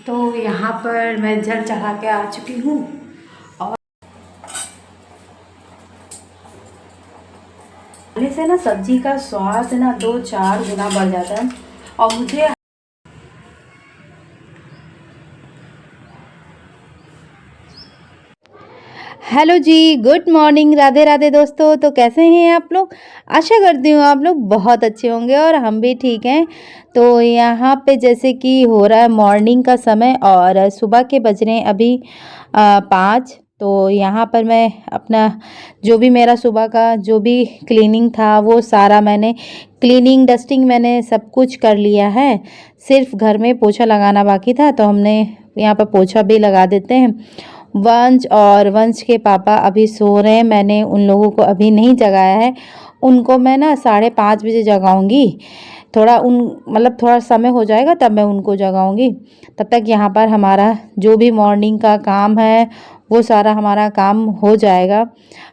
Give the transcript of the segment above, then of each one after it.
तो यहाँ पर मैं जल चढ़ा के आ चुकी हूँ और पहले से ना सब्जी का स्वाद ना 2-4 गुना बढ़ जाता है। और मुझे हेलो जी, गुड मॉर्निंग, राधे राधे दोस्तों। तो कैसे हैं आप लोग? आशा करती हूँ आप लोग बहुत अच्छे होंगे और हम भी ठीक हैं। तो यहाँ पे जैसे कि हो रहा है मॉर्निंग का समय और सुबह के बज रहे हैं अभी 5। तो यहाँ पर मैं अपना जो भी मेरा सुबह का जो भी क्लीनिंग था वो सारा मैंने क्लीनिंग डस्टिंग मैंने सब कुछ कर लिया है। सिर्फ घर में पोछा लगाना बाकी था, तो हमने यहाँ पर पोछा भी लगा देते हैं। वंश के पापा अभी सो रहे हैं। मैंने उन लोगों को अभी नहीं जगाया है। उनको मैं ना 5:30 बजे जगाऊंगी। थोड़ा समय हो जाएगा तब मैं उनको जगाऊंगी। तब तक यहाँ पर हमारा जो भी मॉर्निंग का काम है वो सारा हमारा काम हो जाएगा।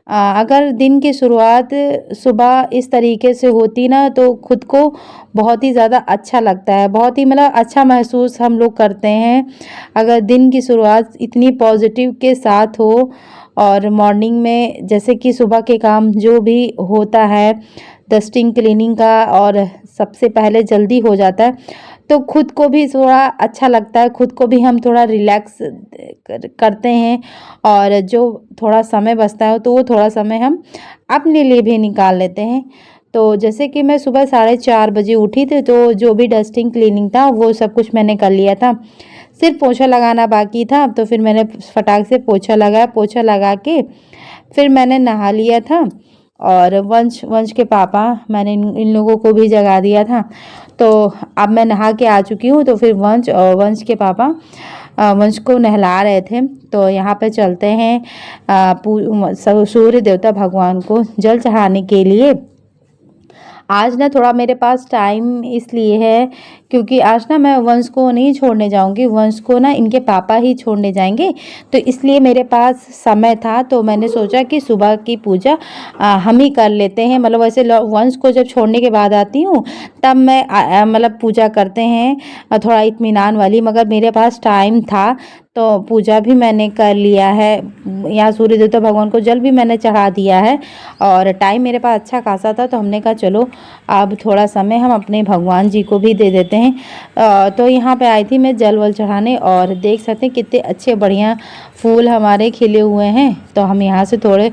अगर दिन की शुरुआत सुबह इस तरीके से होती ना तो खुद को बहुत ही ज़्यादा अच्छा लगता है, बहुत ही अच्छा महसूस हम लोग करते हैं। अगर दिन की शुरुआत इतनी पॉजिटिव के साथ हो और मॉर्निंग में जैसे कि सुबह के काम जो भी होता है डस्टिंग क्लीनिंग का और सबसे पहले जल्दी हो जाता है, तो खुद को भी थोड़ा अच्छा लगता है, खुद को भी हम थोड़ा रिलैक्स करते हैं। और जो थोड़ा समय बचता है तो वो थोड़ा समय हम अपने लिए भी निकाल लेते हैं। तो जैसे कि मैं सुबह 4:30 बजे उठी थी, तो जो भी डस्टिंग क्लीनिंग था वो सब कुछ मैंने कर लिया था। सिर्फ पोछा लगाना बाकी था, तो फिर मैंने फटाक से पोछा लगाया। पोछा लगा के फिर मैंने नहा लिया था और वंश के पापा मैंने इन लोगों को भी जगा दिया था। तो अब मैं नहा के आ चुकी हूँ। तो फिर वंश के पापा वंश को नहला रहे थे। तो यहाँ पे चलते हैं सूर्य देवता भगवान को जल चढ़ाने के लिए। आज ना थोड़ा मेरे पास टाइम इसलिए है क्योंकि आज ना मैं वंश को नहीं छोड़ने जाऊंगी, वंश को ना इनके पापा ही छोड़ने जाएंगे। तो इसलिए मेरे पास समय था, तो मैंने सोचा कि सुबह की पूजा हम ही कर लेते हैं। वैसे वंश को जब छोड़ने के बाद आती हूँ तब मैं पूजा करते हैं थोड़ा इत्मीनान वाली, मगर मेरे पास टाइम था तो पूजा भी मैंने कर लिया है। यहाँ सूर्य देवता भगवान को जल भी मैंने चढ़ा दिया है और टाइम मेरे पास अच्छा खासा था, तो हमने कहा चलो अब थोड़ा समय हम अपने भगवान जी को भी दे देते हैं। तो यहाँ पे आई थी मैं जल वल चढ़ाने और देख सकते हैं कितने अच्छे बढ़िया फूल हमारे खिले हुए हैं। तो हम यहाँ से थोड़े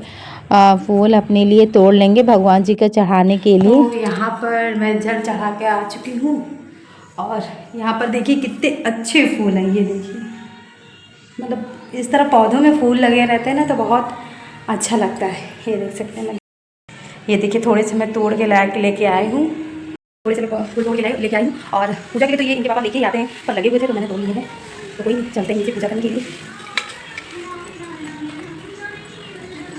फूल अपने लिए तोड़ लेंगे भगवान जी का चढ़ाने के लिए। तो यहाँ पर मैं जल चढ़ा के आ चुकी हूँ और यहाँ पर देखिए कितने अच्छे फूल हैं। ये देखिए, इस तरह पौधों में फूल लगे रहते हैं ना तो बहुत अच्छा लगता है। ये देख सकते हैं, ये देखिए थोड़े से मैं तोड़ के लेके आई हूँ। थोड़े से मैं फूल तोड़ के लेके आई हूँ और पूजा के लिए तो ये इनके पापा लेके ही आते हैं, पर लगे हुए थे तो मैंने तोड़ लिए हैं। तो कोई नहीं, चलते हैं नीचे पूजा करने के लिए।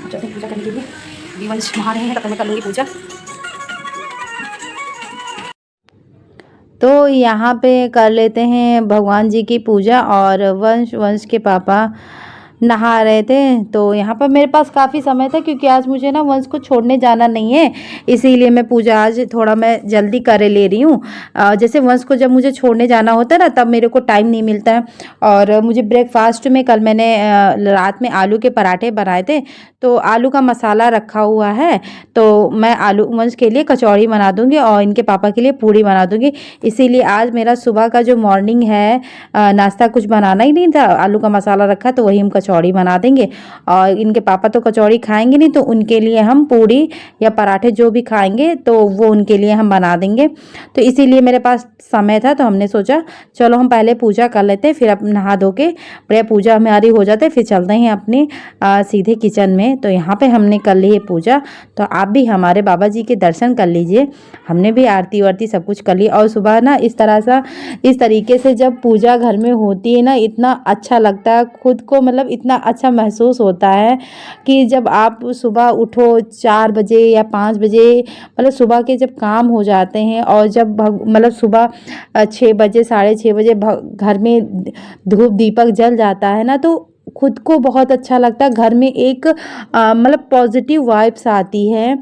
चलते हैं पूजा करने के लिए। वंश नहा रहे हैं, तब तक मैं कर लूँगी पूजा। तो यहाँ पे कर लेते हैं भगवान जी की पूजा और वंश के पापा नहा रहे थे। तो यहाँ पर मेरे पास काफ़ी समय था क्योंकि आज मुझे ना वंश को छोड़ने जाना नहीं है, इसीलिए मैं पूजा आज थोड़ा मैं जल्दी कर ले रही हूँ। जैसे वंश को जब मुझे छोड़ने जाना होता है ना तब मेरे को टाइम नहीं मिलता है। और मुझे ब्रेकफास्ट में कल मैंने रात में आलू के पराठे बनाए थे, तो आलू का मसाला रखा हुआ है, तो मैं आलू वंश के लिए कचौड़ी बना दूँगी और इनके पापा के लिए पूड़ी बना दूँगी। इसीलिए आज मेरा सुबह का जो मॉर्निंग है नाश्ता कुछ बनाना ही नहीं था, आलू का मसाला रखा तो वही हम कचौड़ी बना देंगे। और इनके पापा तो कचौड़ी खाएंगे नहीं, तो उनके लिए हम पूड़ी या पराठे जो भी खाएंगे तो वो उनके लिए हम बना देंगे। तो इसीलिए मेरे पास समय था, तो हमने सोचा चलो हम पहले पूजा कर लेते हैं, फिर अब नहा धो के बढ़िया पूजा हमारी हो जाती है, फिर चलते हैं अपने सीधे किचन में। तो यहाँ पे हमने कर ली है पूजा, तो आप भी हमारे बाबा जी के दर्शन कर लीजिए। हमने भी आरती वारती सब कुछ कर ली। और सुबह ना इस तरीके से जब पूजा घर में होती है ना इतना अच्छा लगता है, खुद को इतना अच्छा महसूस होता है कि जब आप सुबह उठो 4 बजे या 5 बजे, सुबह के जब काम हो जाते हैं और जब सुबह 6 बजे 6:30 बजे घर में धूप दीपक जल जाता है ना, तो खुद को बहुत अच्छा लगता है। घर में एक मतलब पॉजिटिव वाइब्स आती है।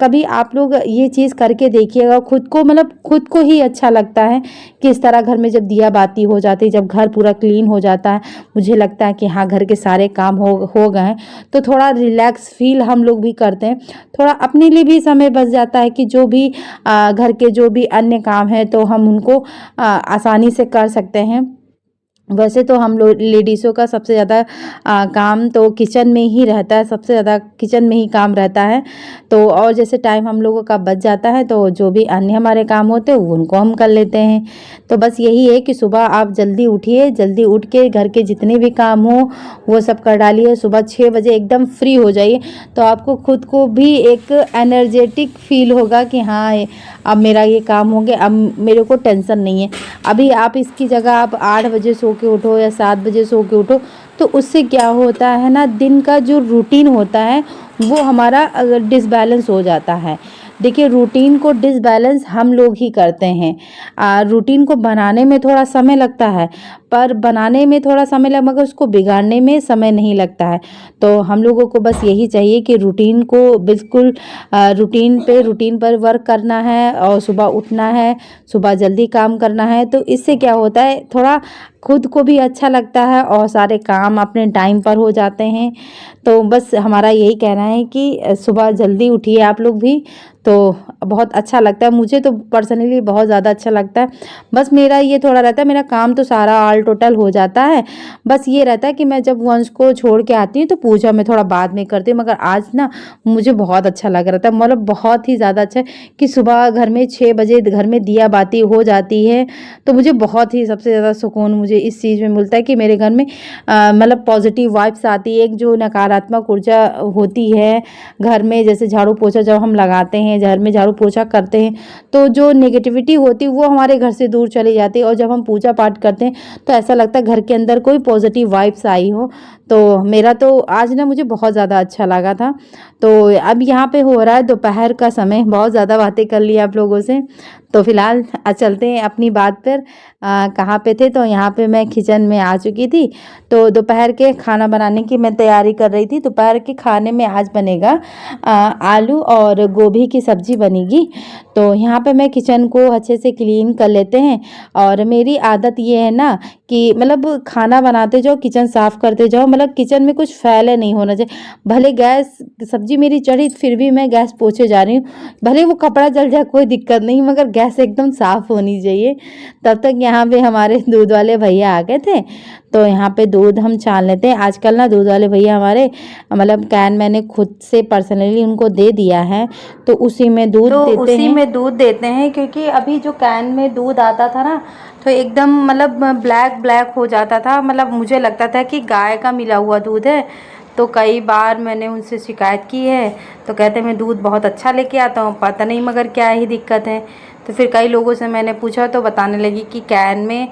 कभी आप लोग ये चीज़ करके देखिएगा, खुद को मतलब खुद को ही अच्छा लगता है कि इस तरह घर में जब दिया बाती हो जाती है, जब घर पूरा क्लीन हो जाता है, मुझे लगता है कि हाँ घर के सारे काम हो गए हैं, तो थोड़ा रिलैक्स फील हम लोग भी करते हैं। थोड़ा अपने लिए भी समय बच जाता है कि जो भी घर के जो भी अन्य काम हैं तो हम उनको आसानी से कर सकते हैं। वैसे तो हम लोग लेडीज़ों का सबसे ज़्यादा काम तो किचन में ही रहता है, सबसे ज़्यादा किचन में ही काम रहता है। तो और जैसे टाइम हम लोगों का बच जाता है तो जो भी अन्य हमारे काम होते हैं वो उनको हम कर लेते हैं। तो बस यही है कि सुबह आप जल्दी उठिए, जल्दी उठ के घर के जितने भी काम हो वो सब कर डालिए। सुबह 6 बजे एकदम फ्री हो जाइए, तो आपको खुद को भी एक एनर्जेटिक फील होगा कि हाँ अब मेरा ये काम हो गया, अब मेरे को टेंशन नहीं है। अभी आप इसकी जगह आप 8 बजे सो के उठो या 7 बजे सो के उठो, तो उससे क्या होता है ना, दिन का जो रूटीन होता है वो हमारा डिसबैलेंस हो जाता है। देखिए रूटीन को डिसबैलेंस हम लोग ही करते हैं। रूटीन को बनाने में थोड़ा समय लगता है, पर बनाने में थोड़ा समय लग मगर उसको बिगाड़ने में समय नहीं लगता है। तो हम लोगों को बस यही चाहिए कि रूटीन को बिल्कुल रूटीन पर वर्क करना है और सुबह उठना है, सुबह जल्दी काम करना है। तो इससे क्या होता है, थोड़ा खुद को भी अच्छा लगता है और सारे काम अपने टाइम पर हो जाते हैं। तो बस हमारा यही कहना है कि सुबह जल्दी उठिए आप लोग भी, तो बहुत अच्छा लगता है। मुझे तो पर्सनली बहुत ज़्यादा अच्छा लगता है। बस मेरा ये थोड़ा रहता है, मेरा काम तो सारा ऑल टोटल हो जाता है, बस ये रहता है कि मैं जब वंश को छोड़ के आती हूँ तो पूजा मैं थोड़ा बाद में करती हूँ। मगर आज ना मुझे बहुत अच्छा लग रहा था, मतलब बहुत ही ज़्यादा अच्छा है कि सुबह घर में 6 बजे घर में दिया बाती हो जाती है। तो मुझे बहुत ही सबसे ज़्यादा सुकून मुझे इस चीज़ में मिलता है कि मेरे घर में मतलब पॉजिटिव वाइब्स आती है। एक जो नकारात्मक ऊर्जा होती है घर में, जैसे झाड़ू पोछा जब हम लगाते हैं, घर में झाड़ू पोछा करते हैं, तो जो नेगेटिविटी होती है वो हमारे घर से दूर चली जाती है। और जब हम पूजा पाठ करते हैं तो ऐसा लगता है घर के अंदर कोई पॉजिटिव वाइब्स आई हो। तो मेरा तो आज ना मुझे बहुत ज़्यादा अच्छा लगा था। तो अब यहाँ पे हो रहा है दोपहर का समय, बहुत ज़्यादा बातें कर ली आप लोगों से। तो फिलहाल चलते हैं अपनी बात पर। कहाँ पे थे, तो यहाँ पे मैं किचन में आ चुकी थी। तो दोपहर के खाना बनाने की मैं तैयारी कर रही थी। दोपहर के खाने में आज बनेगा आलू और गोभी की सब्जी बनेगी। तो यहाँ पे मैं किचन को अच्छे से क्लीन कर लेते हैं। और मेरी आदत ये है ना कि मतलब खाना बनाते जाओ, किचन साफ़ करते जाओ, मतलब किचन में कुछ फैले नहीं होना चाहिए। भले गैस सब्जी मेरी चढ़ी फिर भी मैं गैस पोछे जा रही हूँ, भले वो कपड़ा जल जाए कोई दिक्कत नहीं, मगर गैस एकदम साफ़ होनी चाहिए। तब तक यहाँ पे हमारे दूध वाले भैया आ गए थे, तो यहाँ पे दूध हम छान लेते हैं। आजकल ना दूध वाले भैया हमारे मतलब कैन मैंने खुद से पर्सनली उनको दे दिया है, तो उसी में दूध देते हैं। क्योंकि अभी जो कैन में दूध आता था ना, तो एकदम मतलब ब्लैक हो जाता था, मतलब मुझे लगता था कि गाय का मिला हुआ दूध है। तो कई बार मैंने उनसे शिकायत की है, तो कहते मैं दूध बहुत अच्छा लेके आता हूँ, पता नहीं मगर क्या ही दिक्कत है। तो फिर कई लोगों से मैंने पूछा तो बताने लगी कि कैन में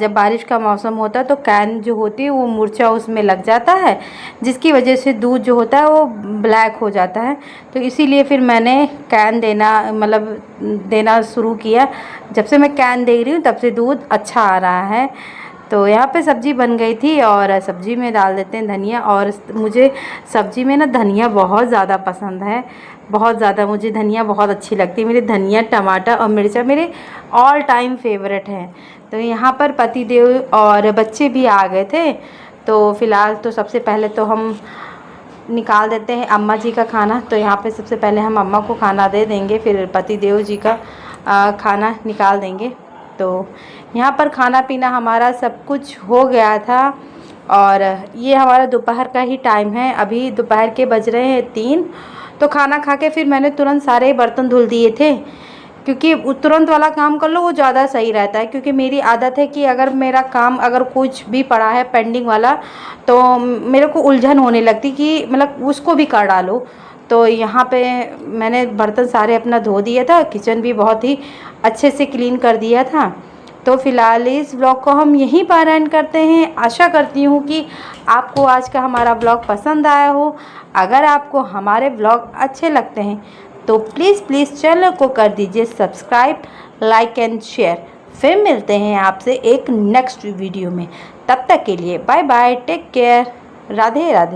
जब बारिश का मौसम होता है तो कैन जो होती है वो मूर्छा उसमें लग जाता है, जिसकी वजह से दूध जो होता है वो ब्लैक हो जाता है। तो इसीलिए फिर मैंने कैन देना शुरू किया। जब से मैं कैन दे रही हूँ तब से दूध अच्छा आ रहा है। तो यहाँ पे सब्ज़ी बन गई थी और सब्ज़ी में डाल देते हैं धनिया। और मुझे सब्ज़ी में ना धनिया बहुत ज़्यादा पसंद है, बहुत ज़्यादा मुझे धनिया बहुत अच्छी लगती है। मेरे धनिया, टमाटर और मिर्चा मेरे ऑल टाइम फेवरेट हैं। तो यहाँ पर पतिदेव और बच्चे भी आ गए थे। तो फ़िलहाल तो सबसे पहले तो हम निकाल देते हैं अम्मा जी का खाना। तो यहाँ पे सबसे पहले हम अम्मा को खाना दे देंगे, फिर पतिदेव जी का खाना निकाल देंगे। तो यहाँ पर खाना पीना हमारा सब कुछ हो गया था। और ये हमारा दोपहर का ही टाइम है, अभी दोपहर के बज रहे हैं 3। तो खाना खा के फिर मैंने तुरंत सारे बर्तन धुल दिए थे, क्योंकि तुरंत वाला काम कर लो वो ज़्यादा सही रहता है। क्योंकि मेरी आदत है कि अगर मेरा काम अगर कुछ भी पड़ा है पेंडिंग वाला, तो मेरे को उलझन होने लगती कि मतलब उसको भी कर डालो। तो यहाँ पे मैंने बर्तन सारे अपना धो दिया था, किचन भी बहुत ही अच्छे से क्लीन कर दिया था। तो फ़िलहाल इस ब्लॉग को हम यहीं पर एंड करते हैं। आशा करती हूँ कि आपको आज का हमारा ब्लॉग पसंद आया हो। अगर आपको हमारे ब्लॉग अच्छे लगते हैं तो प्लीज़ चैनल को कर दीजिए सब्सक्राइब, लाइक एंड शेयर। फिर मिलते हैं आपसे एक नेक्स्ट वीडियो में। तब तक के लिए bye bye, take care, Radhe Radhe.